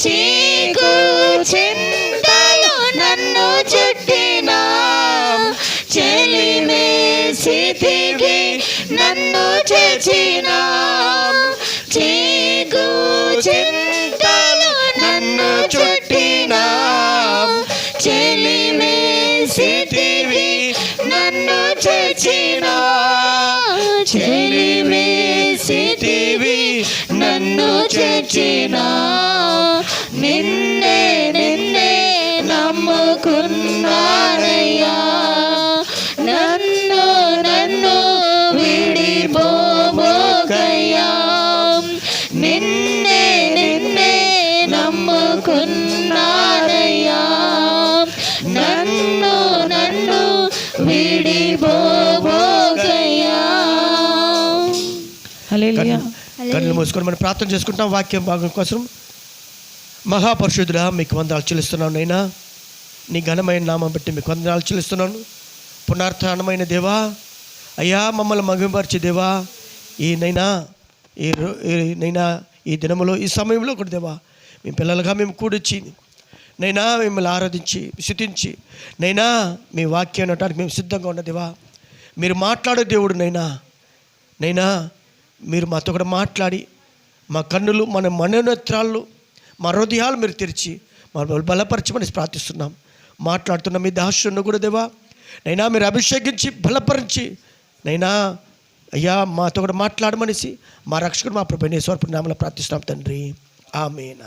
చీకు చింతలు నన్ను చుట్టిన చెలివేసితివి నన్ను చేర్చిన చీకు చింతలు నన్ను చుట్టిన చెలివేసితివి నన్ను చేర్చిన చెలివేసితివి నన్ను చేర్చిన నిన్నే నిన్నే నమ్ముకున్నానయ్యా నన్ను నన్ను విడిపోబోకయ్యా నిన్నే నిన్నే నమ్ముకున్నానయ్యా నన్ను నన్ను విడిపోబోకయ్యా. హల్లెలూయా. కళ్ళు మూసుకొని మనం ప్రార్థన చేసుకుంటాం వాక్యం భాగం కోసం. మహాపరిశుద్ధుడా, మీకు వందనాలు చెల్లిస్తున్నాను నైనా. నీ ఘనమైన నామం బట్టి మీకు వందనాలు చెల్లిస్తున్నాను. పునరుత్థానమైన దేవా, అయ్యా మమ్మల్ని మహిమపరిచే దేవా, ఈ దినములో ఈ సమయంలో కూడా దేవా మీ పిల్లలుగా మేము కూడొచ్చి నైనా మిమ్మల్ని ఆరాధించి స్తుతించి నైనా మీ వాక్యం అనటానికి మేము సిద్ధంగా ఉన్న దేవా. మీరు మాట్లాడే దేవుడు నైనా మీరు మాతో కూడా మాట్లాడి మా కన్నులు మన మనోనేత్రాలు మా హృదయాలు మీరు తెరిచి మమ్మల్ని బలపరచమని ప్రార్థిస్తున్నాం. మాట్లాడుతున్న మీ దాసును కూడా దేవా నైనా మీరు అభిషేకించి బలపరించి నైనా అయ్యా మాతో కూడా మాట్లాడమనేసి మా రక్షకుడు మా ప్రభువైన యేసు నామములో ప్రార్థిస్తున్నాం తండ్రి. ఆమేన్.